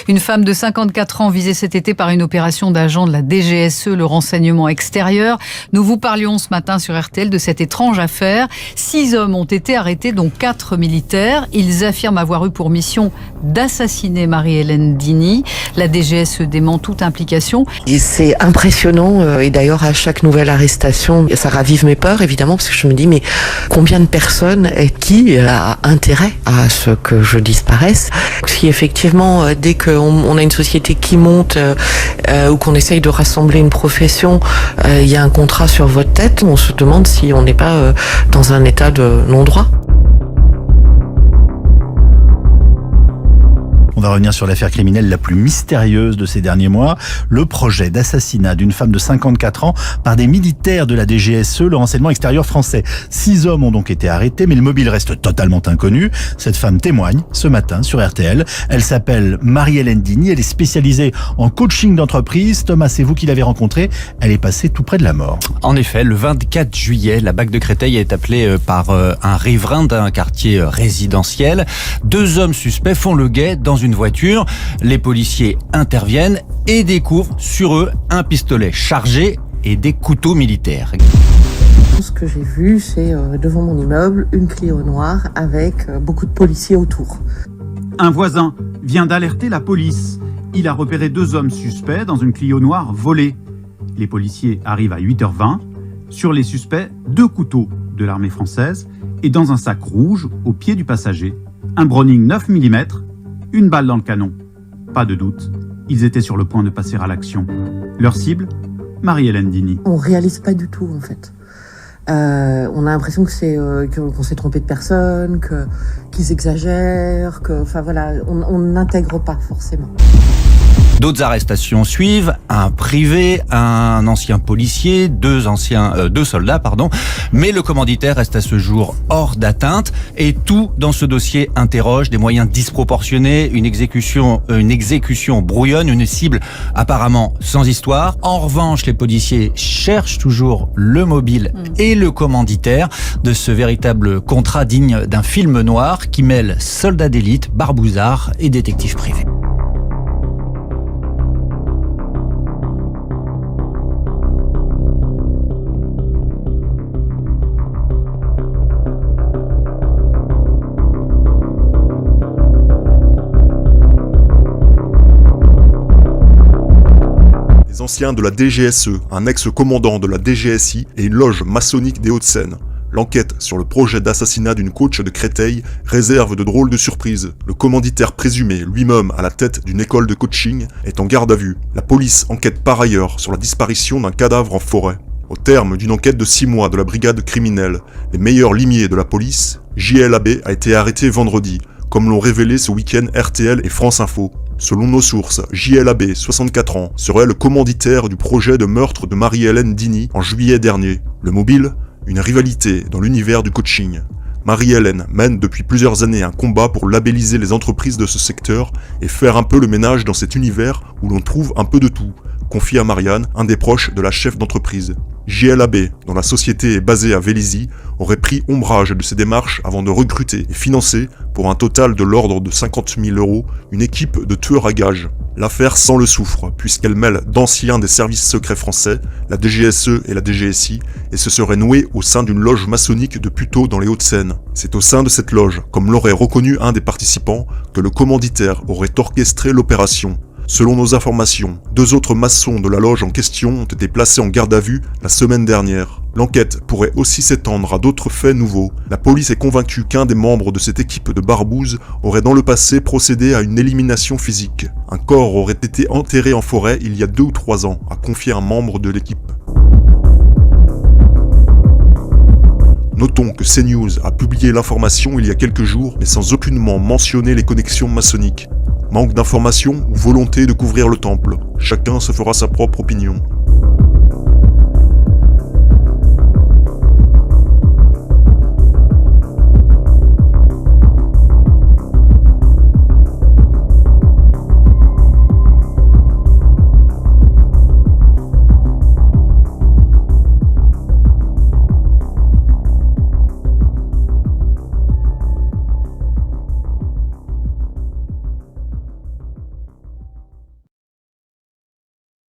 Une femme de 54 ans visée cet été par une opération d'agents de la DGSE, le renseignement extérieur. Nous vous parlions ce matin sur RTL de cette étrange affaire. 6 hommes ont été arrêtés, dont 4 militaires. Ils affirment avoir eu pour mission d'assassiner Marie-Hélène Dini. La DGSE dément toute implication. Et c'est impressionnant. Et d'ailleurs, à chaque nouvelle arrestation, ça ravive mes peurs, évidemment, parce que je me dis, mais combien de personnes et qui a intérêt à ce que je disparaisse? Si effectivement, dès qu'on a une société qui monte ou qu'on essaye de rassembler une profession, il y a un contrat sur votre tête, on se demande si on n'est pas dans un état de non-droit. On va revenir sur l'affaire criminelle la plus mystérieuse de ces derniers mois, le projet d'assassinat d'une femme de 54 ans par des militaires de la DGSE, le renseignement extérieur français. 6 hommes ont donc été arrêtés, mais le mobile reste totalement inconnu. Cette femme témoigne ce matin sur RTL. Elle s'appelle Marie-Hélène Dini, elle est spécialisée en coaching d'entreprise. Thomas, c'est vous qui l'avez rencontrée, elle est passée tout près de la mort. En effet, le 24 juillet, la BAC de Créteil est appelée par un riverain d'un quartier résidentiel. 2 hommes suspects font le guet dans une voiture. Les policiers interviennent et découvrent sur eux un pistolet chargé et des couteaux militaires. Ce que j'ai vu, c'est devant mon immeuble, une Clio noire avec beaucoup de policiers autour. Un voisin vient d'alerter la police. Il a repéré 2 hommes suspects dans une Clio noire volée. Les policiers arrivent à 8h20. Sur les suspects, 2 couteaux de l'armée française et dans un sac rouge au pied du passager, un Browning 9 mm, une balle dans le canon. Pas de doute, ils étaient sur le point de passer à l'action. Leur cible, Marie-Hélène Dini. On réalise pas du tout, en fait. On a l'impression que qu'on s'est trompé de personne, qu'ils exagèrent, on n'intègre pas forcément. D'autres arrestations suivent, un privé, un ancien policier, 2 soldats, mais le commanditaire reste à ce jour hors d'atteinte et tout dans ce dossier interroge des moyens disproportionnés, une exécution brouillonne, une cible apparemment sans histoire. En revanche, les policiers cherchent toujours le mobile et le commanditaire de ce véritable contrat digne d'un film noir qui mêle soldats d'élite, barbouzards et détectives privés. Les anciens de la DGSE, un ex-commandant de la DGSI et une loge maçonnique des Hauts-de-Seine. L'enquête sur le projet d'assassinat d'une coach de Créteil réserve de drôles de surprises. Le commanditaire présumé, lui-même à la tête d'une école de coaching, est en garde à vue. La police enquête par ailleurs sur la disparition d'un cadavre en forêt. Au terme d'une enquête de 6 mois de la brigade criminelle, les meilleurs limiers de la police, JLAB a été arrêté vendredi, comme l'ont révélé ce week-end RTL et France Info. Selon nos sources, JLAB, 64 ans, serait le commanditaire du projet de meurtre de Marie-Hélène Dini en juillet dernier. Le mobile, une rivalité dans l'univers du coaching. Marie-Hélène mène depuis plusieurs années un combat pour labelliser les entreprises de ce secteur et faire un peu le ménage dans cet univers où l'on trouve un peu de tout, confie à Marianne, un des proches de la chef d'entreprise. JLAB, dont la société est basée à Vélizy, aurait pris ombrage de ces démarches avant de recruter et financer, pour un total de l'ordre de 50 000 €, une équipe de tueurs à gages. L'affaire sent le soufre, puisqu'elle mêle d'anciens des services secrets français, la DGSE et la DGSI, et se serait nouée au sein d'une loge maçonnique de Puteaux dans les Hauts-de-Seine. C'est au sein de cette loge, comme l'aurait reconnu un des participants, que le commanditaire aurait orchestré l'opération. Selon nos informations, 2 autres maçons de la loge en question ont été placés en garde à vue la semaine dernière. L'enquête pourrait aussi s'étendre à d'autres faits nouveaux. La police est convaincue qu'un des membres de cette équipe de barbouzes aurait dans le passé procédé à une élimination physique. Un corps aurait été enterré en forêt il y a 2 ou 3 ans, a confié un membre de l'équipe. Notons que CNews a publié l'information il y a quelques jours, mais sans aucunement mentionner les connexions maçonniques. Manque d'informations ou volonté de couvrir le temple. Chacun se fera sa propre opinion.